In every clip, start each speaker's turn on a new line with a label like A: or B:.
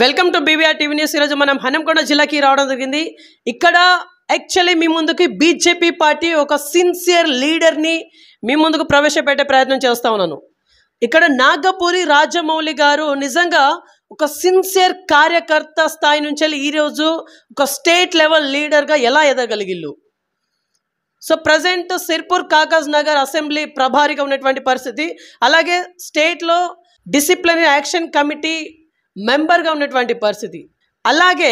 A: Welcome to BBR TV news. ఈరోజు మనం హనంకొండ జిల్లాకి రావడం జరిగింది. ఇక్కడ యాక్చువల్లీ మీ ముందుకి బీజేపీ పార్టీ ఒక సిన్సియర్ లీడర్ని మీ ముందుకు ప్రవేశపెట్టే ప్రయత్నం చేస్తూ ఉన్నాను. ఇక్కడ నాగపురి రాజమౌళి గారు నిజంగా ఒక సిన్సియర్ కార్యకర్త స్థాయి నుంచి ఈరోజు ఒక స్టేట్ లెవెల్ లీడర్గా ఎలా ఎదగలిగిల్లు. So present Sirpur Kagaz Nagar assembly ప్రభారిగా ఉన్నటువంటి పరిస్థితి, అలాగే స్టేట్లో డిసిప్లినరీ యాక్షన్ కమిటీ మెంబర్గా ఉన్నటువంటి పరిస్థితి, అలాగే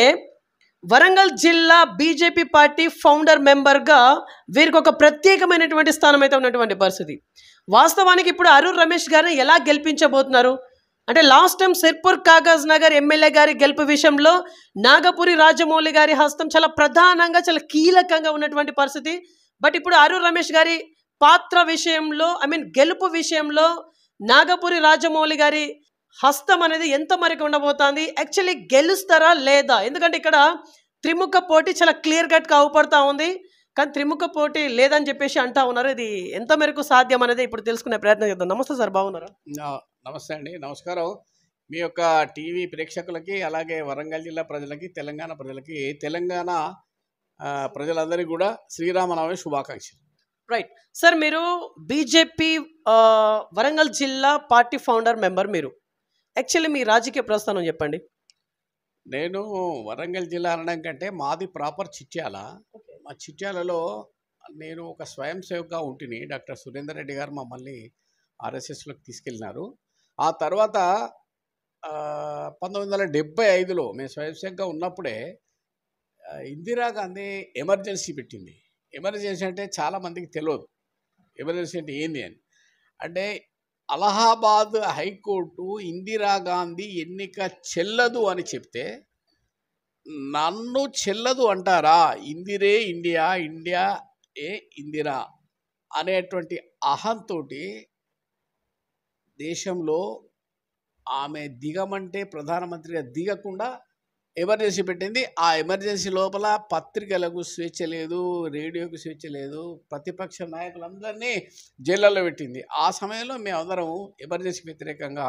A: వరంగల్ జిల్లా బీజేపీ పార్టీ ఫౌండర్ మెంబర్గా వీరికి ఒక ప్రత్యేకమైనటువంటి స్థానం అయితే ఉన్నటువంటి పరిస్థితి. వాస్తవానికి ఇప్పుడు అరుణ్ రమేష్ గారిని ఎలా గెలిపించబోతున్నారు అంటే, last time Sirpur Kagaz Nagar MLA గారి గెలుపు విషయంలో నాగపురి రాజమౌళి గారి హస్తం చాలా ప్రధానంగా చాలా కీలకంగా ఉన్నటువంటి పరిస్థితి. బట్ ఇప్పుడు అరుణ్ రమేష్ గారి పాత్ర విషయంలో గెలుపు విషయంలో నాగపురి రాజమౌళి గారి హస్తం అనేది ఎంత మరికి ఉండబోతోంది, యాక్చువల్లీ గెలుస్తారా లేదా? ఎందుకంటే ఇక్కడ త్రిముఖ పోటీ చాలా క్లియర్ కట్గా అవుపడతా ఉంది. కానీ త్రిముఖ పోటీ లేదని చెప్పేసి అంటా ఉన్నారు. ఇది ఎంత మేరకు సాధ్యం అనేది ఇప్పుడు తెలుసుకునే ప్రయత్నం చేద్దాం. నమస్తే సార్, బాగున్నారా?
B: నమస్తే అండి, నమస్కారం. మీ యొక్క టీవీ ప్రేక్షకులకి, అలాగే వరంగల్ జిల్లా ప్రజలకి, తెలంగాణ ప్రజలకి, తెలంగాణ ప్రజలందరికీ కూడా శ్రీరామనవమి శుభాకాంక్షలు.
A: రైట్ సార్, మీరు బీజేపీ వరంగల్ జిల్లా పార్టీ ఫౌండర్ మెంబర్. మీరు యాక్చువల్లీ మీ రాజకీయ ప్రస్థానం చెప్పండి.
B: నేను వరంగల్ జిల్లా అనడం కంటే మాది ప్రాపర్ చిట్యాల. మా చిట్యాలలో నేను ఒక స్వయం సేవకుగా ఉంటిని. డాక్టర్ సురేందర్ రెడ్డి గారు మమ్మల్ని ఆర్ఎస్ఎస్లోకి తీసుకెళ్ళినారు. ఆ తర్వాత 1975లో మేము స్వయం సేవకుగా ఉన్నప్పుడే ఇందిరాగాంధీ ఎమర్జెన్సీ పెట్టింది. ఎమర్జెన్సీ అంటే చాలామందికి తెలియదు ఎమర్జెన్సీ అంటే ఏంది అని. అంటే అలహాబాద్ హైకోర్టు ఇందిరాగాంధీ ఎన్నిక చెల్లదు అని చెప్తే, నన్ను చెల్లదు అంటారా, ఇందిరే ఇండియా, ఇండియా ఏ ఇందిరా అనేటువంటి అహంతో దేశంలో ఆమె దిగమంటే ప్రధానమంత్రిగా దిగకుండా ఎమర్జెన్సీ పెట్టింది. ఆ ఎమర్జెన్సీ లోపల పత్రికలకు స్వేచ్ఛ లేదు, రేడియోకి స్వేచ్ఛ లేదు, ప్రతిపక్ష నాయకులందరినీ జైళ్ళల్లో పెట్టింది. ఆ సమయంలో మేమందరం ఎమర్జెన్సీ వ్యతిరేకంగా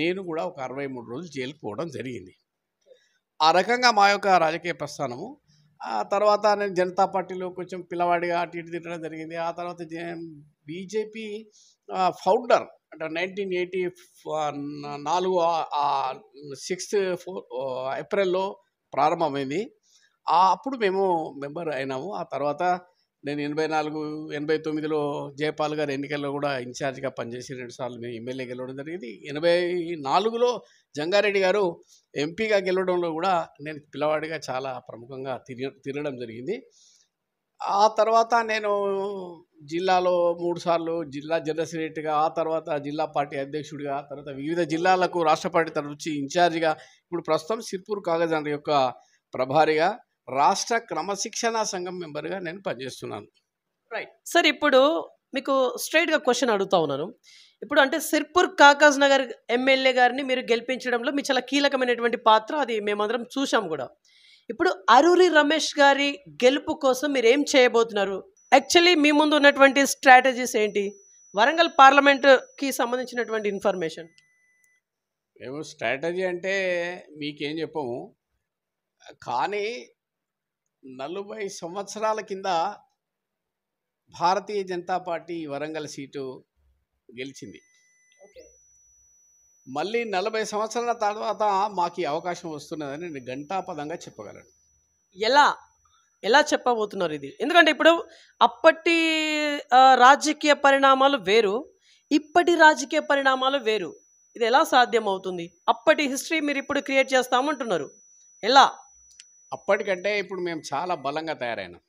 B: నేను కూడా ఒక 63 రోజులు జైలుకు పోవడం జరిగింది. ఆ రకంగా మా యొక్క రాజకీయ ప్రస్థానము. ఆ తర్వాత నేను జనతా పార్టీలో కొంచెం పిల్లవాడిగా అటు ఇటు తిట్టడం జరిగింది. ఆ తర్వాత బీజేపీ ఫౌండర్ అంటే 1984 6 ఏప్రిల్లో ప్రారంభమైంది. అప్పుడు మేము మెంబర్ అయినాము. ఆ తర్వాత నేను 89లో జయపాల్ గారి ఎన్నికల్లో కూడా ఇన్ఛార్జ్గా పనిచేసి 2 సార్లు మేము ఎమ్మెల్యే గెలవడం జరిగింది. 84లో జంగారెడ్డి గారు ఎంపీగా గెలవడంలో కూడా నేను పిల్లవాడిగా చాలా ప్రముఖంగా తిరగడం జరిగింది. ఆ తర్వాత నేను జిల్లాలో 3 సార్లు జిల్లా జనరల్ సెక్రటరీగా, ఆ తర్వాత జిల్లా పార్టీ అధ్యక్షుడిగా, తర్వాత వివిధ జిల్లాలకు రాష్ట్ర పార్టీ తరఫు నుంచి ఇన్ఛార్జిగా, ఇప్పుడు ప్రస్తుతం సిర్పూర్ కాగజ్ నగర్ యొక్క ప్రభారిగా, రాష్ట్ర క్రమశిక్షణ సంఘం మెంబర్గా నేను పనిచేస్తున్నాను.
A: రైట్ సార్, ఇప్పుడు మీకు స్ట్రైట్గా క్వశ్చన్ అడుగుతా ఉన్నాను. ఇప్పుడు అంటే సిర్పూర్ కాగజ్ నగర్ ఎమ్మెల్యే గారిని మీరు గెలిపించడంలో మీ చాలా కీలకమైనటువంటి పాత్ర, అది మేమందరం చూసాం కూడా. ఇప్పుడు అరురి రమేష్ గారి గెలుపు కోసం మీరు ఏం చేయబోతున్నారు? యాక్చువల్లీ మీ ముందు ఉన్నటువంటి స్ట్రాటజీస్ ఏంటి? వరంగల్ పార్లమెంట్కి సంబంధించినటువంటి ఇన్ఫర్మేషన్.
B: మేము స్ట్రాటజీ అంటే మీకేం చెప్పము, కానీ 40 సంవత్సరాల కింద భారతీయ జనతా పార్టీ వరంగల్ సీటు గెలిచింది. మళ్ళీ 40 సంవత్సరాల తర్వాత మాకు ఈ అవకాశం వస్తున్నదని నేను ఘంటాపదంగా చెప్పగలను.
A: ఎలా చెప్పబోతున్నారు ఇది? ఎందుకంటే ఇప్పుడు అప్పటి రాజకీయ పరిణామాలు వేరు, ఇప్పటి రాజకీయ పరిణామాలు వేరు. ఇది ఎలా సాధ్యం అవుతుంది? అప్పటి హిస్టరీ మీరు ఇప్పుడు క్రియేట్ చేస్తామంటున్నారు, ఎలా?
B: అప్పటికంటే ఇప్పుడు మేము చాలా బలంగా తయారైనాం.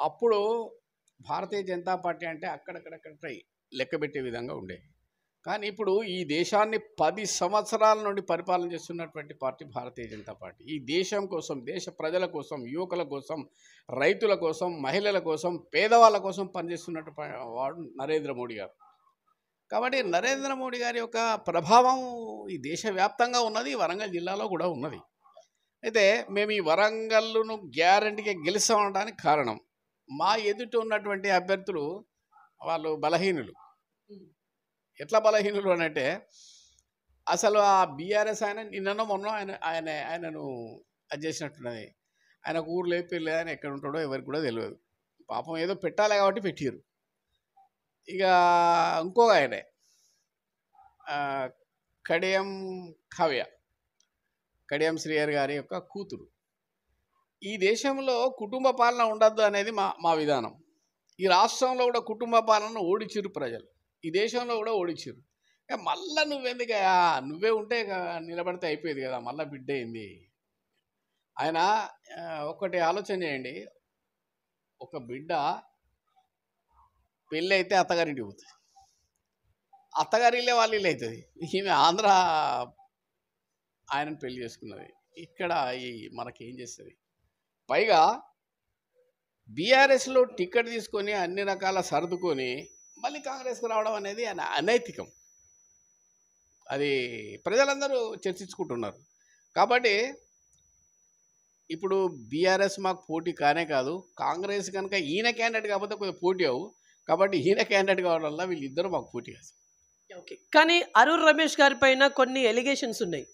B: అప్పుడు భారతీయ జనతా పార్టీ అంటే అక్కడక్కడక్కడ లెక్కబెట్టే విధంగా ఉండేది. కానీ ఇప్పుడు ఈ దేశాన్ని 10 సంవత్సరాల నుండి పరిపాలన చేస్తున్నటువంటి పార్టీ భారతీయ జనతా పార్టీ. ఈ దేశం కోసం, దేశ ప్రజల కోసం, యువకుల కోసం, రైతుల కోసం, మహిళల కోసం, పేదవాళ్ళ కోసం పనిచేస్తున్నట్టు వాడు నరేంద్ర మోడీ గారు. కాబట్టి నరేంద్ర మోడీ గారి యొక్క ప్రభావం ఈ దేశవ్యాప్తంగా ఉన్నది, వరంగల్ జిల్లాలో కూడా ఉన్నది. అయితే మేము ఈ వరంగల్ను గ్యారంటీగా గెలుస్తామనడానికి కారణం, మా ఎదుట ఉన్నటువంటి అభ్యర్థులు వాళ్ళు బలహీనులు. ఎట్లా బలహీనులు అని అంటే, అసలు ఆ బీఆర్ఎస్ ఆయన నిన్ననో మొన్న ఆయనను అది చేసినట్టున్నది. ఆయనకు ఊరు లేదు పెళ్ళి ఆయన ఎక్కడ ఉంటాడో ఎవరికి కూడా తెలియదు. పాపం ఏదో పెట్టాలి కాబట్టి పెట్టారు. ఇక ఇంకో ఆయనే కడియం కావ్య, కడియం శ్రీహరి గారి యొక్క కూతురు. ఈ దేశంలో కుటుంబ పాలన ఉండద్దు అనేది మా విధానం. ఈ రాష్ట్రంలో కూడా కుటుంబ పాలన ఓడిచిరు ప్రజలు, ఈ దేశంలో కూడా ఓడిచిరు. మళ్ళా నువ్వెందుకయా, నువ్వే ఉంటే నిలబడితే అయిపోయేది కదా, మళ్ళీ బిడ్డ అయింది. ఆయన ఒకటి ఆలోచన చేయండి, ఒక బిడ్డ పెళ్ళి అయితే అత్తగారింటికి పోతుంది, అత్తగారిల్లే వాళ్ళ ఇల్లు అవుతుంది. ఈమె ఆంధ్ర ఆయనను పెళ్లి చేసుకున్నది, ఇక్కడ మనకేం చేస్తుంది? పైగా బీఆర్ఎస్లో టికెట్ తీసుకొని అన్ని రకాల సర్దుకొని మళ్ళీ కాంగ్రెస్కి రావడం అనేది అనైతికం. అది ప్రజలందరూ చర్చించుకుంటున్నారు. కాబట్టి ఇప్పుడు బీఆర్ఎస్ మాకు పోటీ కానే కాదు, కాంగ్రెస్ కనుక ఈయన క్యాండిడేట్ కాకపోతే కొంచెం పోటీ అవు, కాబట్టి ఈయన క్యాండిడేట్ కావడం వల్ల వీళ్ళిద్దరూ మాకు పోటీ కాదు.
A: ఓకే, కానీ అరుణ్ రమేష్ గారి పైన కొన్ని ఎలిగేషన్స్ ఉన్నాయి.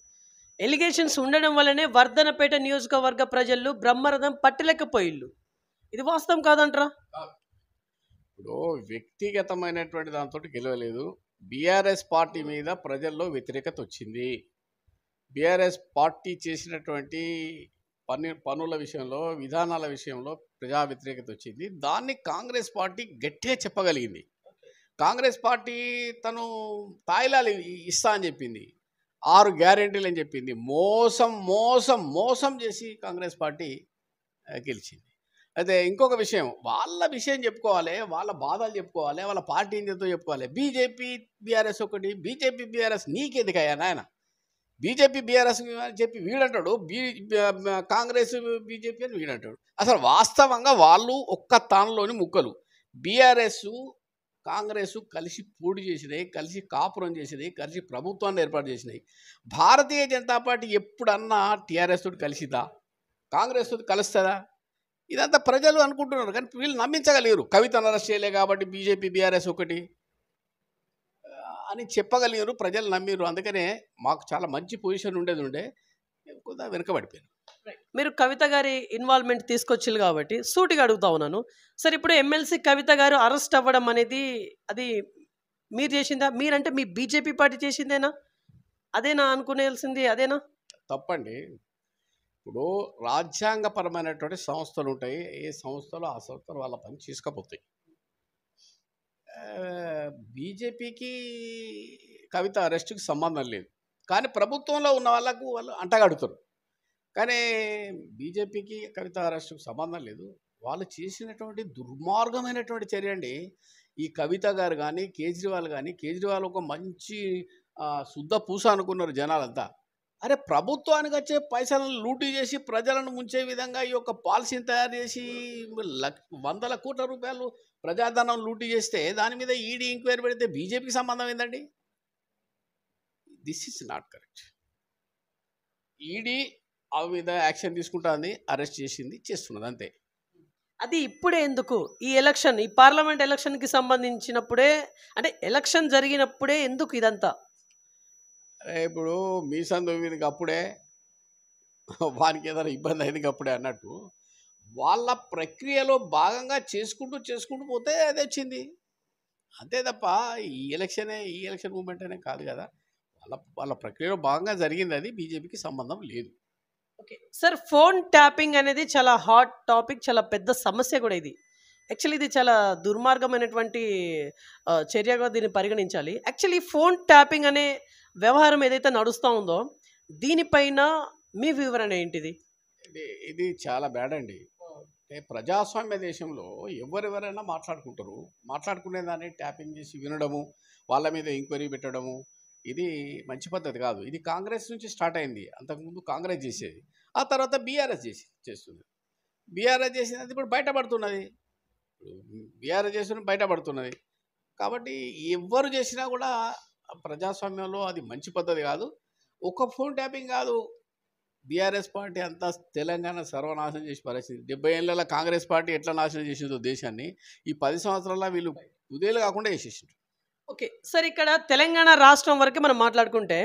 A: ఎలిగేషన్స్ ఉండడం వల్లనే వర్ధనపేట నియోజకవర్గ ప్రజలు బ్రహ్మరథం పట్టలేకపోయిళ్ళు. ఇది వాస్తవం కాదంటారా?
B: ఇప్పుడు వ్యక్తిగతమైనటువంటి దాంతో గెలవలేదు. బీఆర్ఎస్ పార్టీ మీద ప్రజల్లో వ్యతిరేకత వచ్చింది. బీఆర్ఎస్ పార్టీ చేసినటువంటి పనుల విషయంలో, విధానాల విషయంలో ప్రజా వ్యతిరేకత వచ్చింది. దాన్ని కాంగ్రెస్ పార్టీ గట్టిగా చెప్పగలిగింది. కాంగ్రెస్ పార్టీ తను తాయిలాలు ఇస్తా అని చెప్పింది, 6 గ్యారెంటీలు అని చెప్పింది. మోసం మోసం మోసం చేసి కాంగ్రెస్ పార్టీ గెలిచింది. అయితే ఇంకొక విషయం, వాళ్ళ విషయం చెప్పుకోవాలి, వాళ్ళ బాధలు చెప్పుకోవాలి, వాళ్ళ పార్టీ ఏంటో చెప్పుకోవాలి. బీజేపీ బీఆర్ఎస్ ఒకటి, బీజేపీ బీఆర్ఎస్ నీకెందుకయ్యా నాయన? బీజేపీ బీఆర్ఎస్ చెప్పి వీడంటాడు, కాంగ్రెస్ బీజేపీ అని వీడంటాడు. అసలు వాస్తవంగా వాళ్ళు ఒక్క తానులోని ముక్కలు. బీఆర్ఎస్ కాంగ్రెస్ కలిసి పోటీ చేసినాయి, కలిసి కాపురం చేసినాయి, కలిసి ప్రభుత్వాన్ని ఏర్పాటు చేసినాయి. భారతీయ జనతా పార్టీ ఎప్పుడన్నా టీఆర్ఎస్ తోటి కలిసిద్దా? కాంగ్రెస్ తోటి కలుస్తుందా? ఇదంతా ప్రజలు అనుకుంటున్నారు, కానీ వీళ్ళు నమ్మించగలిగారు. కవితను అరెస్ట్ చేయలే కాబట్టి బీజేపీ బీఆర్ఎస్ ఒకటి అని చెప్పగలిగారు, ప్రజలు నమ్మిరు. అందుకనే మాకు చాలా మంచి పొజిషన్ ఉండే కొంత వెనుకబడిపోయారు.
A: మీరు కవిత గారి ఇన్వాల్వ్మెంట్ తీసుకొచ్చారు కాబట్టి సూటిగా అడుగుతా ఉన్నాను. సరే, ఇప్పుడు ఎమ్మెల్సీ కవిత గారు అరెస్ట్ అవ్వడం అనేది అది మీరు చేసిందా? మీరంటే మీ బీజేపీ పార్టీ చేసిందేనా? అదేనా అనుకునేయాల్సింది? అదేనా?
B: తప్పండి. ఇప్పుడు రాజ్యాంగపరమైనటువంటి సంస్థలు ఉంటాయి, ఏ సంస్థలు ఆ సంస్థలు వాళ్ళ పని చేసుకపోతాయి. బీజేపీకి కవిత అరెస్టుకి సంబంధం లేదు, కానీ ప్రభుత్వంలో ఉన్న వాళ్ళకు వాళ్ళు అంటగడుతారు. కానీ బీజేపీకి కవిత అరెస్టుకు సంబంధం లేదు. వాళ్ళు చేసినటువంటి దుర్మార్గమైనటువంటి చర్య అండి. ఈ కవిత గారు కానీ కేజ్రీవాల్ ఒక మంచి శుద్ధ పూస అనుకున్నారు జనాలంతా. అరే, ప్రభుత్వానికి వచ్చే పైసలను లూటీ చేసి ప్రజలను ముంచే విధంగా ఈ యొక్క పాలసీని తయారు చేసి వందల కోట్ల రూపాయలు ప్రజాధనం లూటీ చేస్తే దాని మీద ఈడీ ఎంక్వైరీ పెడితే బీజేపీకి సంబంధం ఏందండి? This is not correct. ED ఆ మీద యాక్షన్ తీసుకుంటుంది, అరెస్ట్ చేసింది, చేస్తున్నది, అంతే.
A: అది ఇప్పుడే ఎందుకు? ఈ ఎలక్షన్, ఈ పార్లమెంట్ ఎలక్షన్కి సంబంధించినప్పుడే, అంటే ఎలక్షన్ జరిగినప్పుడే ఎందుకు ఇదంతా?
B: ఇప్పుడు మీసం తొమ్మిదికి అప్పుడే వానికి ఏదైనా ఇబ్బంది అయింది అప్పుడే అన్నట్టు వాళ్ళ ప్రక్రియలో భాగంగా చేసుకుంటూ పోతే అది వచ్చింది, అంతే తప్ప ఈ ఎలక్షన్ మూమెంట్ అనే కాదు కదా. వాళ్ళ ప్రక్రియలో భాగంగా జరిగింది, అది బీజేపీకి సంబంధం లేదు.
A: ఓకే సార్, ఫోన్ ట్యాపింగ్ అనేది చాలా హాట్ టాపిక్, చాలా పెద్ద సమస్య కూడా ఇది. యాక్చువల్లీ ఇది చాలా దుర్మార్గమైనటువంటి చర్యగా దీన్ని పరిగణించాలి. యాక్చువల్లీ ఫోన్ ట్యాపింగ్ అనే వ్యవహారం ఏదైతే నడుస్తూ ఉందో దీనిపైన మీ వివరణ ఏంటిది?
B: ఇది చాలా బ్యాడ్ అండి. ప్రజాస్వామ్య దేశంలో ఎవరెవరైనా మాట్లాడుకుంటారు, మాట్లాడుకునేదాన్ని ట్యాపింగ్ చేసి వినడము, వాళ్ళ మీద ఎంక్వైరీ పెట్టడము, ఇది మంచి పద్ధతి కాదు. ఇది కాంగ్రెస్ నుంచి స్టార్ట్ అయింది. అంతకుముందు కాంగ్రెస్ చేసేది, ఆ తర్వాత బీఆర్ఎస్ చేస్తుంది. బీఆర్ఎస్ చేసినది ఇప్పుడు బయటపడుతున్నది, బయటపడుతున్నది. కాబట్టి ఎవరు చేసినా కూడా ప్రజాస్వామ్యంలో అది మంచి పద్ధతి కాదు. ఒక ఫోన్ ట్యాపింగ్ కాదు, బీఆర్ఎస్ పార్టీ అంతా తెలంగాణ సర్వనాశనం చేసి పరిస్థితి. 70 ఏళ్ళ కాంగ్రెస్ పార్టీ ఎట్లా నాశనం చేసిందో దేశాన్ని, ఈ 10 సంవత్సరాల వీళ్ళు ఉదయాలు కాకుండా చేసేసిండ్రు.
A: ఓకే సార్, ఇక్కడ తెలంగాణ రాష్ట్రం వరకు మనం మాట్లాడుకుంటే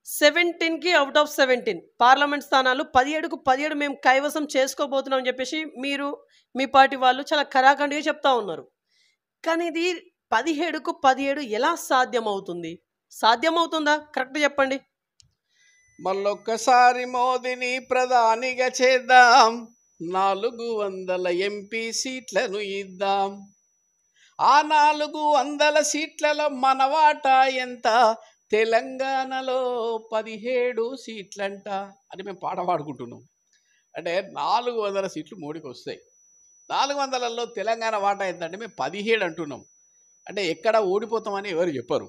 A: 17కి అవుట్ ఆఫ్ 17 పార్లమెంట్ స్థానాలు 17కు 17 మేము కైవసం చేసుకోబోతున్నాం అని చెప్పేసి మీరు మీ పార్టీ వాళ్ళు చాలా ఖరాఖండిగా చెప్తా ఉన్నారు. కానీ ఇది 17కు 17 ఎలా సాధ్యమవుతుంది? సాధ్యమవుతుందా? కరెక్ట్ చెప్పండి.
B: మళ్ళొక్కసారి మోదీని ప్రధానిగా చేద్దాం, 400 ఎంపీ సీట్లను ఇద్దాం. ఆ 400 సీట్లలో మన వాటా ఎంత? తెలంగాణలో 17 సీట్లంట అని మేము పాట పాడుకుంటున్నాం. అంటే 400 సీట్లు మోడీకి వస్తాయి. 400లలో తెలంగాణ వాటా ఎంత అంటే మేము 17 అంటున్నాం. అంటే ఎక్కడ ఓడిపోతామని ఎవరు చెప్పరు.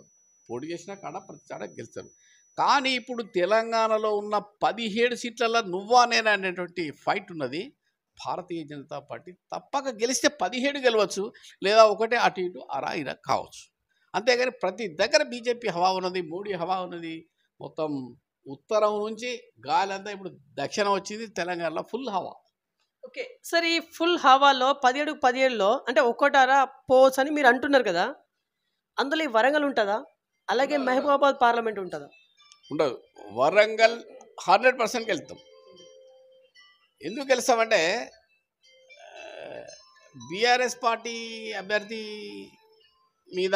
B: పోటీ చేసినా కాడ ప్రతి చాట గెలుస్తారు. కానీ ఇప్పుడు తెలంగాణలో ఉన్న 17 సీట్లలో నువ్వా నేనా అనేటువంటి ఫైట్ ఉన్నది. భారతీయ జనతా పార్టీ తప్పక గెలిస్తే 17 గెలవచ్చు, లేదా ఒకటే అటు ఇటు అరా ఇరా కావచ్చు. అంతేగాని ప్రతి దగ్గర బీజేపీ హవా ఉన్నది, మోడీ హవా ఉన్నది. మొత్తం ఉత్తరం నుంచి గాలి అంతా ఇప్పుడు దక్షిణం వచ్చింది, తెలంగాణలో ఫుల్ హవా.
A: ఓకే సార్, ఈ ఫుల్ హవాలో 17కు 17లో అంటే ఒక్కటారా పోవచ్చు అని మీరు అంటున్నారు కదా, అందులో ఈ వరంగల్ ఉంటుందా? అలాగే మహబూబాబాద్ పార్లమెంట్ ఉంటుందా?
B: ఉండదు. వరంగల్ 100% గెలుస్తాం. ఎందుకు గెలుస్తామంటే బీఆర్ఎస్ పార్టీ అభ్యర్థి మీద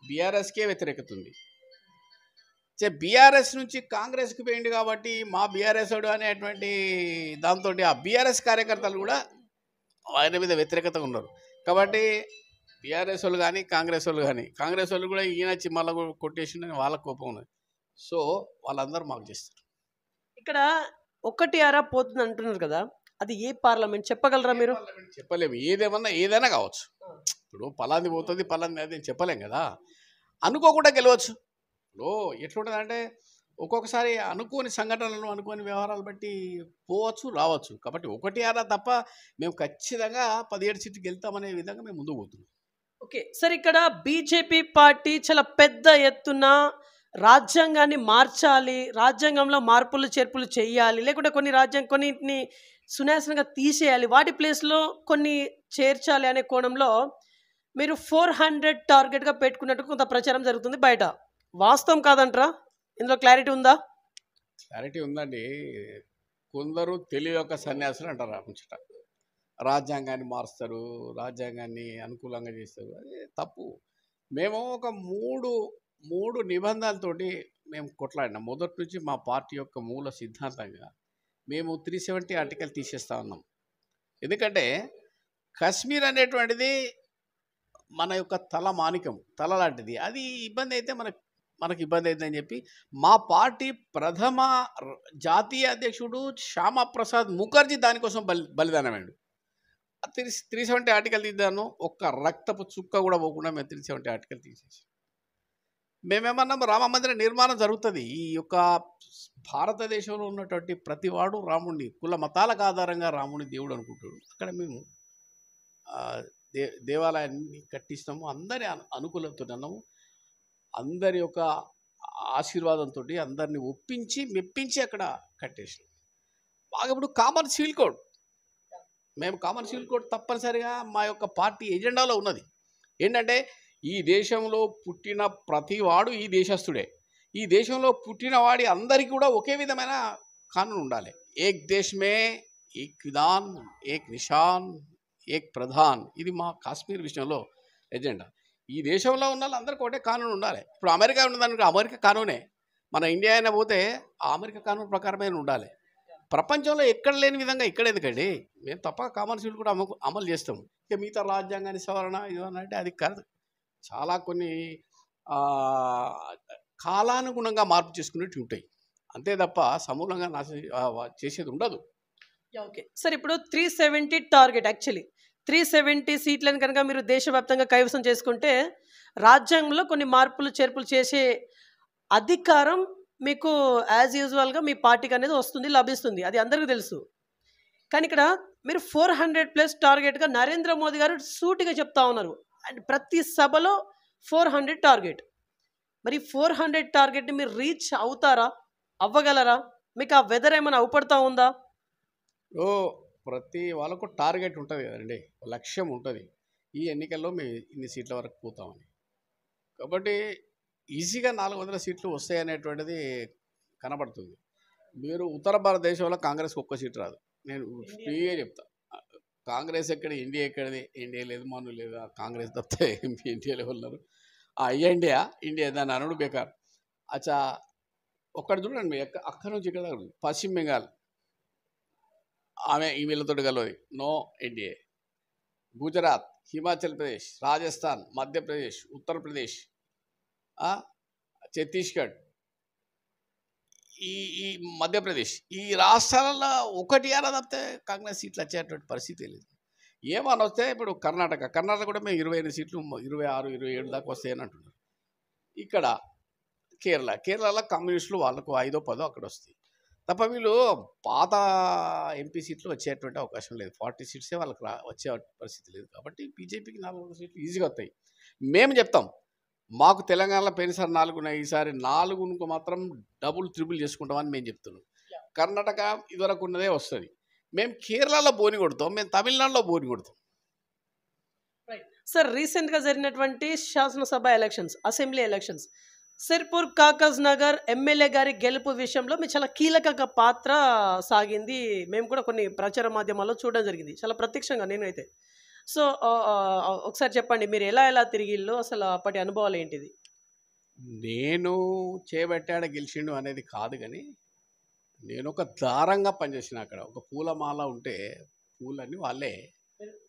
B: బీఆర్ఎస్కే వ్యతిరేకత ఉంది. బీఆర్ఎస్ నుంచి కాంగ్రెస్కి పోయింది కాబట్టి మా బీఆర్ఎస్ వాడు అనేటువంటి దాంతో ఆ బీఆర్ఎస్ కార్యకర్తలు కూడా ఆయన మీద వ్యతిరేకతగా ఉన్నారు. కాబట్టి బీఆర్ఎస్ వాళ్ళు కానీ కాంగ్రెస్ వాళ్ళు కూడా ఈయన మళ్ళీ కొట్టేసిందని వాళ్ళ కోపం ఉన్నది. సో వాళ్ళందరూ మాకు చేస్తారు.
A: ఇక్కడ ఒకటి అరా పోతుంది అంటున్నారు కదా, అది ఏ పార్లమెంట్ చెప్పగలరా మీరు?
B: చెప్పలేము. ఏదైనా కావచ్చు. ఇప్పుడు పలాంది పోతుంది, పలాంది అది చెప్పలేం కదా. అనుకోకుండా గెలవచ్చు. ఇప్పుడు ఎట్లుంటుందంటే ఒక్కొక్కసారి అనుకోని సంఘటనలను, అనుకోని వ్యవహారాలు బట్టి పోవచ్చు, రావచ్చు. కాబట్టి ఒకటి అరా తప్ప మేము ఖచ్చితంగా 17 సీట్లు గెలుతామనే విధంగా మేము ముందుకు పోతున్నాం.
A: ఓకే సార్, ఇక్కడ బీజేపీ పార్టీ చాలా పెద్ద ఎత్తున రాజ్యాంగాన్ని మార్చాలి, రాజ్యాంగంలో మార్పులు చేర్పులు చేయాలి, లేకుంటే కొన్నిటిని సునాయాసంగా తీసేయాలి, వాటి ప్లేస్లో కొన్ని చేర్చాలి అనే కోణంలో మీరు 400 టార్గెట్గా పెట్టుకున్నట్టు కొంత ప్రచారం జరుగుతుంది బయట. వాస్తవం కాదంటారా? ఇందులో క్లారిటీ ఉందా?
B: క్లారిటీ ఉందండి. కొందరు తెలియక సన్యాసులు అంటారు. ముచ్చట రాజ్యాంగాన్ని మారుస్తారు, రాజ్యాంగాన్ని అనుకూలంగా చేస్తారు. అది తప్పు. మేము ఒక మూడు నిబంధనలతోటి మేము కొట్లాడినాం. మొదటి నుంచి మా పార్టీ యొక్క మూల సిద్ధాంతంగా మేము 370 ఆర్టికల్ తీసేస్తా ఉన్నాం. ఎందుకంటే కశ్మీర్ అనేటువంటిది మన యొక్క తల మానికం, తల లాంటిది. అది ఇబ్బంది అయితే మనకు ఇబ్బంది అవుతుందని చెప్పి మా పార్టీ ప్రథమ జాతీయ అధ్యక్షుడు శ్యామప్రసాద్ ముఖర్జీ దానికోసం బలిదానమైండు. 370 ఆర్టికల్ తీద్దాను, ఒక్క రక్తపు చుక్క కూడా పోకుండా మేము 370 ఆర్టికల్ తీసేసి మేమేమన్నాం, రామ మందిర నిర్మాణం జరుగుతుంది. ఈ యొక్క భారతదేశంలో ఉన్నటువంటి ప్రతివాడు రాముడిని కుల మతాలకు ఆధారంగా రాముడిని దేవుడు అనుకుంటాడు. అక్కడ మేము దేవాలయాన్ని కట్టిస్తాము, అందరి అనుకూలంతో అన్నాము, అందరి యొక్క ఆశీర్వాదంతో అందరిని ఒప్పించి మెప్పించి అక్కడ కట్టేసినాం. బాగా ఇప్పుడు కామన్ సివిల్ కోడ్, మేము కామన్ సివిల్ కోడ్ తప్పనిసరిగా మా యొక్క పార్టీ ఎజెండాలో ఉన్నది. ఏంటంటే ఈ దేశంలో పుట్టిన ప్రతివాడు ఈ దేశస్తుడే. ఈ దేశంలో పుట్టిన వాడి అందరికీ కూడా ఒకే విధమైన కానూన్ ఉండాలి. ఏక్ దేశ్ మే ఏక్ విధాన్, ఏక్ నిషాన్, ఏక్ ప్రధాన్. ఇది మా కాశ్మీర్ విషయంలో ఎజెండా. ఈ దేశంలో ఉన్న వాళ్ళందరికీ ఒకటే కానూన్ ఉండాలి. ఇప్పుడు అమెరికా ఉన్నదానికి అమెరికా కానూనే, మన ఇండియా అయినా పోతే ఆ అమెరికా కానూన్ ప్రకారమే ఉండాలి. ప్రపంచంలో ఎక్కడ లేని విధంగా ఇక్కడ ఎందుకండి, మేము తప్ప కామన్ సివిల్ కూడా అమలు చేస్తాము. ఇక మిగతా రాజ్యాంగాన్ని సవరణ ఇవన్నీ అది కాదు. చాలా కొన్ని కాలానుగుణంగా మార్పు చేసుకునేవి ఉంటాయి, అంతే తప్ప సమూలంగా చేసేది ఉండదు.
A: ఓకే సార్, ఇప్పుడు 370 టార్గెట్, యాక్చువల్లీ 370 సీట్లను కనుక మీరు దేశవ్యాప్తంగా కైవసం చేసుకుంటే రాజ్యాంగంలో కొన్ని మార్పులు చేర్పులు చేసే అధికారం మీకు యాజ్ యూజువల్గా మీ పార్టీకి అనేది వస్తుంది, లభిస్తుంది, అది అందరికీ తెలుసు. కానీ ఇక్కడ మీరు 400+ టార్గెట్గా నరేంద్ర మోదీ గారు సూటిగా చెప్తా ఉన్నారు. అండ్ ప్రతి సభలో 400 టార్గెట్. మరి 400 టార్గెట్ని మీరు రీచ్ అవుతారా, అవ్వగలరా? మీకు ఆ వెదర్ ఏమైనా అవుపడతా ఉందా?
B: ప్రతి వాళ్ళకు టార్గెట్ ఉంటుంది కదండి, లక్ష్యం ఉంటుంది. ఈ ఎన్నికల్లో మేము ఇన్ని సీట్ల వరకు పోతామని. కాబట్టి ఈజీగా 400 సీట్లు వస్తాయనేటువంటిది కనబడుతుంది. మీరు ఉత్తర భారతదేశంలో కాంగ్రెస్కి ఒక్క సీట్ రాదు. నేను ఫ్రీగా చెప్తా. కాంగ్రెస్ ఎక్కడ, ఇండియా ఎక్కడిది? ఇండియా లేదు, మను లేదు. కాంగ్రెస్ తప్పితే ఎంపీ ఇండియాలో ఉన్నారు. ఇండియా దాన్ని అనడు బేకార్. అచ్చా, ఒక్కటి చూడండి, అక్కడ నుంచి ఇక్కడ పశ్చిమ బెంగాల్ ఆమె ఈ వీళ్ళతో కలవది, నో ఎన్డీఏ. గుజరాత్, హిమాచల్ ప్రదేశ్, రాజస్థాన్, మధ్యప్రదేశ్, ఉత్తరప్రదేశ్, ఛత్తీస్గఢ్, ఈ ఈ మధ్యప్రదేశ్, ఈ రాష్ట్రాలలో ఒకటి అలా తప్పితే కాంగ్రెస్ సీట్లు వచ్చేటువంటి పరిస్థితి లేదు. ఏమని వస్తే ఇప్పుడు కర్ణాటక కూడా మేము 25 సీట్లు 26, 27 దాకా వస్తాయని అంటున్నారు. ఇక్కడ కేరళలో కమ్యూనిస్టులు వాళ్ళకు 5, 10 అక్కడ వస్తాయి తప్ప వీళ్ళు పాత ఎంపీ సీట్లు వచ్చేటువంటి అవకాశం లేదు. 40 సీట్సే వాళ్ళకి వచ్చే పరిస్థితి లేదు. కాబట్టి బీజేపీకి 4 సీట్లు ఈజీగా వస్తాయి. మేము చెప్తాం, మాకు తెలంగాణలో పోయినసారి 4 ఉన్నాయి, ఈసారి 4కు మాత్రం డబుల్ ట్రిపుల్ చేసుకుంటామని మేము చెప్తున్నాం. కర్ణాటక ఇదివరకు ఉన్నదే వస్తుంది. మేము కేరళలో బోని కొడతాం, మేము తమిళనాడులో బోని కొడతాం.
A: సార్, రీసెంట్గా జరిగినటువంటి శాసనసభ elections, assembly elections, Sirpur Kagaz Nagar MLA గారి గెలుపు విషయంలో మీ చాలా కీలక పాత్ర సాగింది. మేము కూడా కొన్ని ప్రచార మాధ్యమాల్లో చూడడం జరిగింది, చాలా ప్రత్యక్షంగా నేను అయితే. సో ఒకసారి చెప్పండి, మీరు ఎలా తిరిగిల్లో, అసలు అప్పటి అనుభవాలు ఏంటిది?
B: నేను చేపట్టాడ గెలిచిండు అనేది కాదు, కానీ నేను ఒక దారంగా పనిచేసిన. అక్కడ ఒక పూలమాల ఉంటే పూలన్నీ వాళ్ళే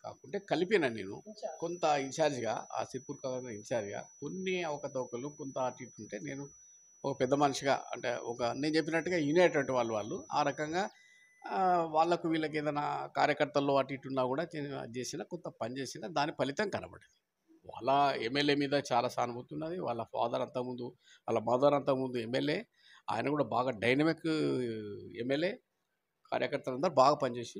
B: కాకుంటే కలిపిన. నేను కొంత ఇన్ఛార్జ్గా, ఆ సిర్పూర్ కాకుండా ఇన్ఛార్జ్గా కొన్ని అవకతవకలు కొంత అటు ఇటు ఉంటే నేను ఒక పెద్ద మనిషిగా, అంటే నేను చెప్పినట్టుగా వినేటువంటి వాళ్ళు ఆ రకంగా వాళ్ళకు వీళ్ళకి ఏదైనా కార్యకర్తల్లో అటు ఇటు ఉన్నా కూడా చేసిన కొంత పని చేసిన దాని ఫలితం కనబడింది. వాళ్ళ ఎమ్మెల్యే మీద చాలా సానుభూతి ఉన్నది. వాళ్ళ ఫాదర్ అంతకుముందు, వాళ్ళ మదర్ అంతకుముందు ఎమ్మెల్యే, ఆయన కూడా బాగా డైనమిక్ ఎమ్మెల్యే. కార్యకర్తలందరూ బాగా పనిచేసి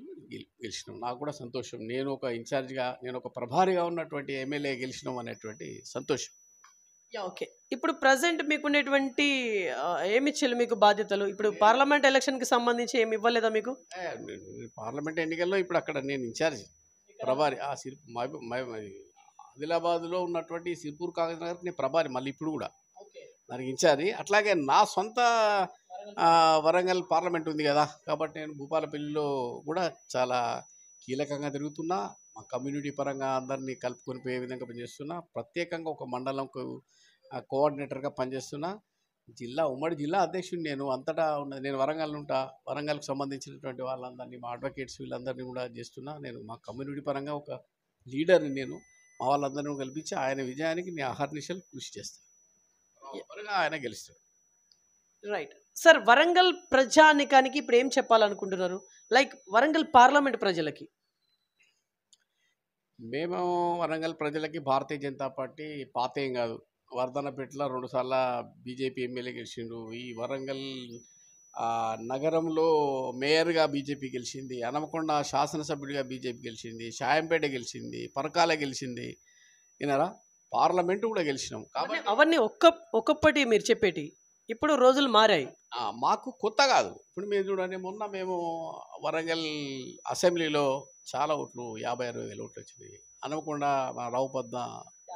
B: గెలిచినాం. నాకు కూడా సంతోషం. నేను ఒక ఇన్ఛార్జ్గా, నేను ఒక ప్రభారిగా ఉన్నటువంటి ఎమ్మెల్యే గెలిచినాం అనేటువంటి సంతోషం.
A: ఓకే, ఇప్పుడు ప్రజెంట్ మీకున్నటువంటి ఏమి ఇచ్చారు మీకు బాధ్యతలు? ఇప్పుడు పార్లమెంట్ ఎలక్షన్కి సంబంధించి ఏమి ఇవ్వలేదా మీకు?
B: పార్లమెంట్ ఎన్నికల్లో ఇప్పుడు అక్కడ నేను ఇన్ఛార్జ్ ప్రభారి. ఆదిలాబాద్లో ఉన్నటువంటి సిర్పూర్ కాగజ్ నగర్కి నేను ప్రభారి, మళ్ళీ ఇప్పుడు కూడా దానికి ఇన్ఛార్జి. అట్లాగే నా సొంత వరంగల్ పార్లమెంట్ ఉంది కదా, కాబట్టి నేను భూపాలపల్లిలో కూడా చాలా కీలకంగా తిరుగుతున్నా. మా కమ్యూనిటీ పరంగా అందరినీ కలుపుకొని పోయే విధంగా పనిచేస్తున్నా. ప్రత్యేకంగా ఒక మండలంకు కోఆర్డినేటర్గా పనిచేస్తున్నా. ఉమ్మడి జిల్లా అధ్యక్షుడు నేను. అంతటా ఉన్నది నేను వరంగల్ ఉంటా. వరంగల్కి సంబంధించినటువంటి వాళ్ళందరినీ, మా అడ్వకేట్స్ వీళ్ళందరినీ కూడా చేస్తున్నా. నేను మా కమ్యూనిటీ పరంగా ఒక లీడర్ని. నేను మా వాళ్ళందరినీ కల్పించి ఆయన విజయానికి నేను అహర్నిశలు కృషి చేస్తాను. ఆయన గెలుస్తాడు.
A: రైట్ సార్, వరంగల్ ప్రజానికానికి ఇప్పుడు ఏం చెప్పాలనుకుంటున్నారు? లైక్ వరంగల్ పార్లమెంట్ ప్రజలకి.
B: మేము వరంగల్ ప్రజలకి భారతీయ జనతా పార్టీ పాతేం కాదు. వర్ధనపేటలో 2 సార్లు బీజేపీ ఎమ్మెల్యే గెలిచిండు. ఈ వరంగల్ నగరంలో మేయర్గా బీజేపీ గెలిచింది. హనుమకొండ శాసనసభ్యుడిగా బీజేపీ గెలిచింది. షాయంపేట గెలిచింది. పరకాల గెలిచింది. విన్నారా? పార్లమెంటు కూడా గెలిచినాం. కాబట్టి
A: అవన్నీ ఒక్కొక్కటి మీరు చెప్పేటి ఇప్పుడు రోజులు మారాయి.
B: మాకు కొత్త కాదు. ఇప్పుడు మీరు చూడండి, మొన్న మేము వరంగల్ అసెంబ్లీలో చాలా ఓట్లు, 56,000 ఓట్లు వచ్చినాయి. హనుమకొండ రావుపద్మ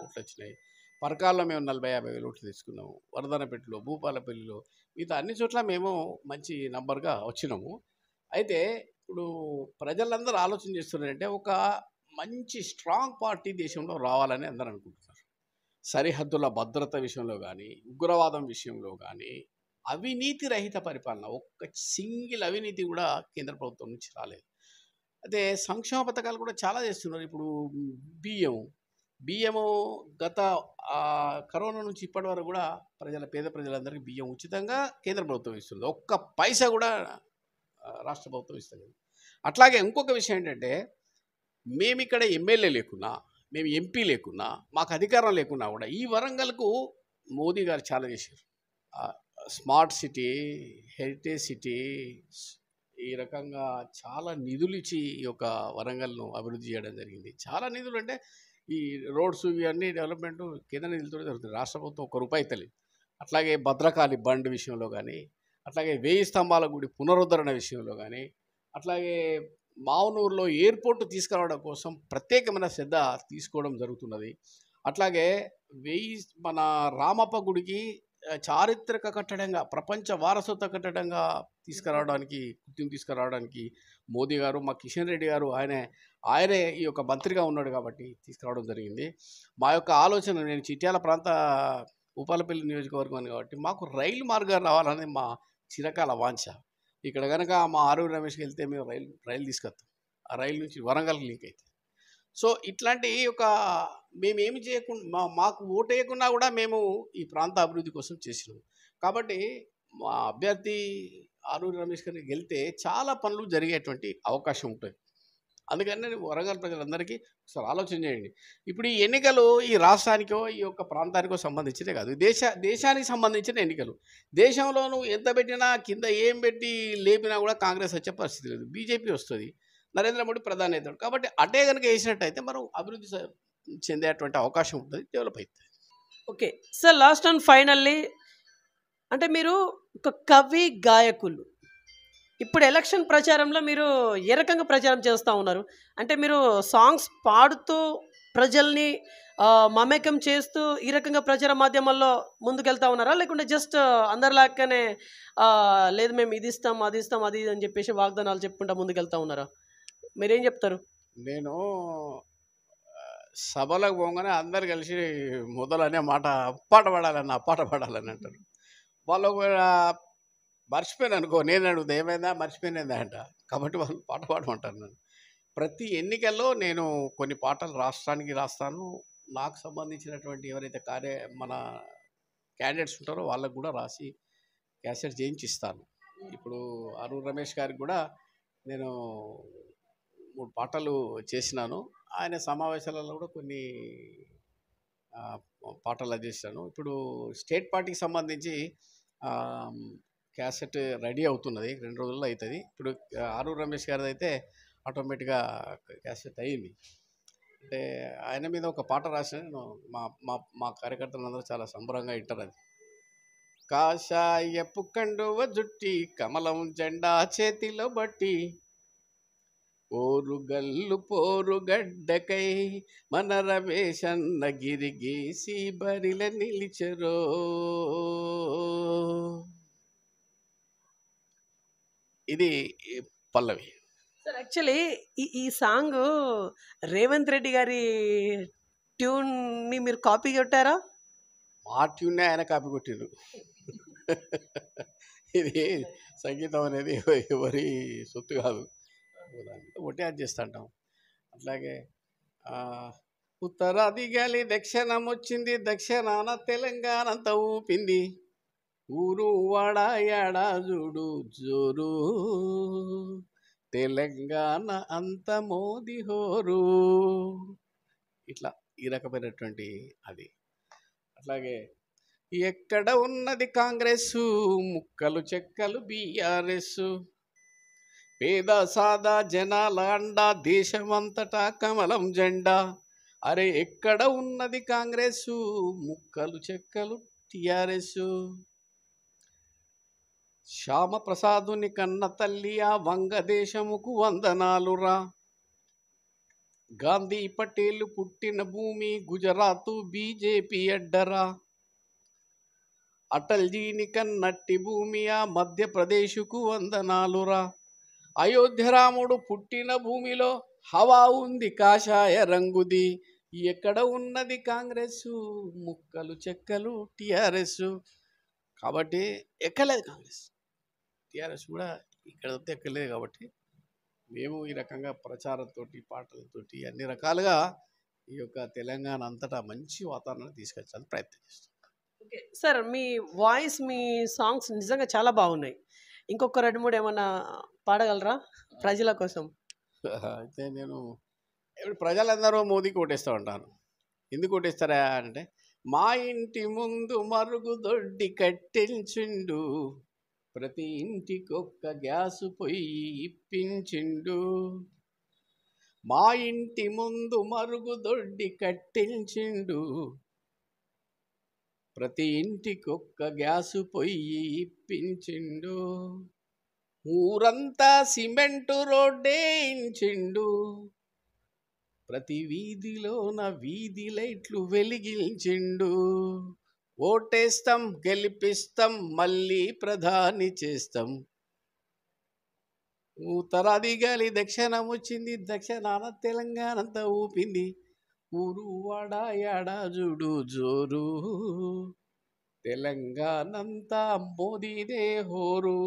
B: ఓట్లు వచ్చినాయి. పరకాల్లో మేము 40,000-50,000 ఓట్లు తీసుకున్నాము. వర్ధనపేటలో, భూపాలపల్లిలో, మిగతా అన్ని చోట్ల మేము మంచి నంబర్గా వచ్చినాము. అయితే ఇప్పుడు ప్రజలందరూ ఆలోచన చేస్తున్నారంటే ఒక మంచి స్ట్రాంగ్ పార్టీ దేశంలో రావాలని అందరూ అనుకుంటున్నారు. సరిహద్దుల భద్రత విషయంలో కానీ, ఉగ్రవాదం విషయంలో కానీ, అవినీతి రహిత పరిపాలన, ఒక్క సింగిల్ అవినీతి కూడా కేంద్ర ప్రభుత్వం నుంచి రాలేదు. అయితే సంక్షేమ పథకాలు కూడా చాలా చేస్తున్నారు. ఇప్పుడు బియ్యము గత కరోనా నుంచి ఇప్పటి వరకు కూడా పేద ప్రజలందరికీ బియ్యం ఉచితంగా కేంద్ర ప్రభుత్వం ఇస్తుంది. ఒక్క పైసా కూడా రాష్ట్ర ప్రభుత్వం ఇస్తుంది. అట్లాగే ఇంకొక విషయం ఏంటంటే, మేము ఇక్కడ ఎమ్మెల్యే లేకున్నా, మేము ఎంపీ లేకున్నా, మాకు అధికారం లేకున్నా కూడా ఈ వరంగల్కు మోదీ గారు చాలా చేశారు. స్మార్ట్ సిటీ, హెరిటేజ్ సిటీ, ఈ రకంగా చాలా నిధులు ఇచ్చి ఈ యొక్క వరంగల్ను అభివృద్ధి చేయడం జరిగింది. చాలా నిధులు అంటే ఈ రోడ్స్ ఇవన్నీ డెవలప్మెంట్ కేంద్ర నిధులతో జరుగుతుంది. రాష్ట్ర ప్రభుత్వం ₹1 తెలియదు. అట్లాగే భద్రకాళి బండ్ విషయంలో కానీ, అట్లాగే 1000 స్తంభాల గుడి పునరుద్ధరణ విషయంలో కానీ, అట్లాగే మావునూరులో ఎయిర్పోర్ట్ తీసుకురావడం కోసం ప్రత్యేకమైన శ్రద్ధ తీసుకోవడం జరుగుతున్నది. అట్లాగే మన రామప్ప గుడికి చారిత్రక కట్టడంగా, ప్రపంచ వారసత్వ కట్టడంగా గుర్తింపు తీసుకురావడానికి మోదీ గారు, మా కిషన్ రెడ్డి గారు ఆయనే ఈ యొక్క మంత్రిగా ఉన్నాడు కాబట్టి తీసుకురావడం జరిగింది. మా యొక్క ఆలోచన, నేను చిట్యాల ప్రాంత భూపాలపల్లి నియోజకవర్గం కాబట్టి మాకు రైలు మార్గాలు రావాలని మా చిరకాల వాంఛ. ఇక్కడ కనుక మా ఆరూరు రమేష్కి వెళ్తే మేము రైలు తీసుకొస్తాం. ఆ రైలు నుంచి వరంగల్కి లింక్ అవుతుంది. సో ఇట్లాంటి ఒక మేమేమి చేయకుండా, మాకు ఓటు వేయకున్నా కూడా మేము ఈ ప్రాంత అభివృద్ధి కోసం చేసినాం. కాబట్టి మా అభ్యర్థి ఆరూరి రమేష్ గారికి వెళ్తే చాలా పనులు జరిగేటువంటి అవకాశం ఉంటుంది. అందుకని నేను వరంగల్ ప్రజలందరికీ ఒకసారి ఆలోచన చేయండి. ఇప్పుడు ఈ ఎన్నికలు ఈ రాష్ట్రానికో ఈ యొక్క ప్రాంతానికో సంబంధించినే కాదు, దేశానికి సంబంధించిన ఎన్నికలు. దేశంలో నువ్వు ఎంత పెట్టినా, కింద ఏం పెట్టి లేపినా కూడా కాంగ్రెస్ వచ్చే పరిస్థితి లేదు. బీజేపీ వస్తుంది, నరేంద్ర మోడీ ప్రధాని అవుతాడు. కాబట్టి అటే కనుక వేసినట్టయితే మనం అభివృద్ధి చెందేటువంటి అవకాశం ఉంటుంది, డెవలప్ అవుతుంది.
A: Okay sir, last and finally, అంటే మీరు ఒక కవి గాయకులు, ఇప్పుడు ఎలక్షన్ ప్రచారంలో మీరు ఏ రకంగా ప్రచారం చేస్తూ ఉన్నారు? అంటే మీరు సాంగ్స్ పాడుతూ ప్రజల్ని మమేకం చేస్తూ ఈ రకంగా ప్రచార మాధ్యమాల్లో ముందుకెళ్తా ఉన్నారా, లేకుంటే జస్ట్ అందరిలాగానే లేదు మేము ఇది ఇస్తాం అది ఇస్తాం అది అని చెప్పేసి వాగ్దానాలు చెప్పుకుంటా ముందుకెళ్తా ఉన్నారా? మీరేం చెప్తారు?
B: నేను సభలకు పోగానే అందరు కలిసి మొదలనే మాట అప్పాట పడాలని అంటారు. వాళ్ళకు మర్చిపోయాను అనుకో, నేను అడుగుతా ఏమైందా మర్చిపోయినదా అంట. కాబట్టి వాళ్ళు పాట పాడమంటారు నన్ను. ప్రతి ఎన్నికల్లో నేను కొన్ని పాటలు రాష్ట్రానికి రాస్తాను. నాకు సంబంధించినటువంటి ఎవరైతే మన క్యాండిడేట్స్ ఉంటారో వాళ్ళకు కూడా రాసి క్యాసెట్ చేయించిస్తాను. ఇప్పుడు ఆరూరి రమేష్ గారికి కూడా నేను 3 పాటలు చేసినాను. ఆయన సమావేశాలలో కూడా కొన్ని పాటలు చేశాను. ఇప్పుడు స్టేట్ పార్టీకి సంబంధించి క్యాసెట్ రెడీ అవుతున్నది, 2 రోజుల్లో అవుతుంది. ఇప్పుడు ఆరూరి రమేష్ గారిది అయితే ఆటోమేటిక్గా క్యాసెట్ అయ్యింది. అంటే ఆయన మీద ఒక పాట రాసిన నేను, మా కార్యకర్తలందరూ చాలా సంబరంగా వింటారు. అది కాషాయపు కండువ జుట్టి కమలం జెండా చేతిలో బట్టి ఓరుగల్లు పోరుగడ్డకై మన రమేశన్న గిరిగేసి బరిల నిలిచెరో. ఇది పల్లవి.
A: సార్ యాక్చువల్లీ ఈ సాంగ్ రేవంత్ రెడ్డి గారి ట్యూన్ని మీరు కాపీ కొట్టారా?
B: మా ట్యూన్నే ఆయన కాపీ కొట్టిండు. ఇది సంగీతం అనేది ఎవరి సొత్తు కాదు, ఒకటే అది చేస్తుంటాం. అట్లాగే ఉత్తరాది గాలి దక్షిణం వచ్చింది, దక్షిణాన తెలంగాణ అంతా ఊపింది, ఊరు వాడ యాడా చూడు జోరు, తెలంగాణ అంత మోది హోరు. ఇట్లా ఈ రకమైనటువంటి అది. అట్లాగే ఎక్కడ ఉన్నది కాంగ్రెస్, ముక్కలు చెక్కలు బీఆర్ఎస్, పేద సాదా జనాల అండా, దేశమంతటా కమలం జెండా. అరే ఎక్కడ ఉన్నది కాంగ్రెస్, ముక్కలు చెక్కలు టిఆర్ఎస్. శ్యామ ప్రసాదుని కన్న తల్లి ఆ వంగదేశముకు వందనాలురా, గాంధీ పటేల్ పుట్టిన భూమి గుజరాతు బీజేపీ అడ్డరా, అటల్జీని కన్నట్టి భూమి ఆ మధ్యప్రదేశ్కు వందనాలురా, అయోధ్య రాముడు పుట్టిన భూమిలో హవా ఉంది కాషాయ రంగుది, ఎక్కడ ఉన్నది కాంగ్రెస్, ముక్కలు చెక్కలు టిఆర్ఎస్. కాబట్టి ఎక్కలేదు కాంగ్రెస్, టిఆర్ఎస్ కూడా ఇక్కడ వస్తే ఎక్కలేదు. కాబట్టి మేము ఈ రకంగా ప్రచారంతో, పాటలతోటి అన్ని రకాలుగా ఈ యొక్క తెలంగాణ అంతటా మంచి వాతావరణాన్ని తీసుకొచ్చాలని ప్రయత్నం చేస్తాం.
A: ఓకే సార్, మీ వాయిస్, మీ సాంగ్స్ నిజంగా చాలా బాగున్నాయి. ఇంకొక 2-3 ఏమన్నా పాడగలరా ప్రజల కోసం?
B: అయితే నేను ఇప్పుడు ప్రజలందరూ మోదీకి ఓటేస్తూ ఉంటాను. ఎందుకు ఓటేస్తారా అంటే, మా ఇంటి ముందు మరుగుదొడ్డి కట్టించిండు, ప్రతి ఇంటికొక్క గ్యాసు పొయ్యి ఇప్పించిండు, మా ఇంటి ముందు మరుగుదొడ్డి కట్టించిండు, ప్రతి ఇంటికొక్క గ్యాసు పొయ్యి ఇప్పించిండు, ఊరంతా సిమెంటు రోడ్డేయించిండు, ప్రతి వీధిలోన వీధి లైట్లు వెలిగించిండు, ఓటేస్తాం గెలిపిస్తాం మళ్ళీ ప్రధాని చేస్తాం. ఉత్తరాది గాలి దక్షిణం వచ్చింది, దక్షిణాన తెలంగాణ అంతా ఊపింది. ఊరు వాడ యాడ జుడు జోరు, తెలంగాణంతా మోదీదే హోరు.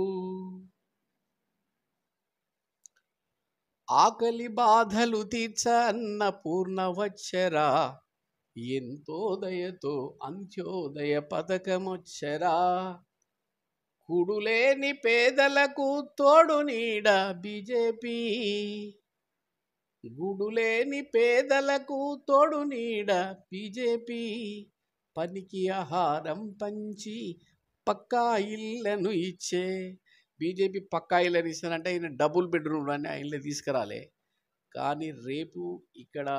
B: ఆకలి బాధలు తీర్చ అన్నపూర్ణ వచ్చరా, ఎంతో దయతో అంత్యోదయ పథకమొచ్చరా. కుడులేని పేదలకు తోడు నీడ బీజేపీ, గుడులేని పేదలకు తోడు నీడ బీజేపీ. పనికి ఆహారం పంచి పక్కా ఇళ్లను ఇచ్చే బీజేపీ. పక్కా ఇళ్ళని ఇస్తానంటే ఆయన డబుల్ బెడ్రూమ్ అని ఆ ఇల్లు తీసుకురాలే. కానీ రేపు ఇక్కడ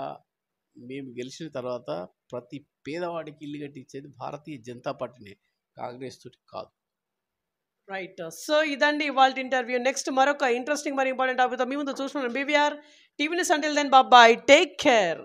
B: మేము గెలిచిన తర్వాత ప్రతి పేదవాడికి ఇల్లు కట్టించేది భారతీయ జనతా పార్టీనే, కాంగ్రెస్ తోటి కాదు.
A: రైట్. సో ఇదండి ఇవాళ ఇంటర్వ్యూ. నెక్స్ట్ మరొక ఇంట్రెస్టింగ్ మరి ఇంపార్టెంట్ టాపిక్తో మీ ముందు చూస్తున్నాను. BVR TV news. Until then bye, take care.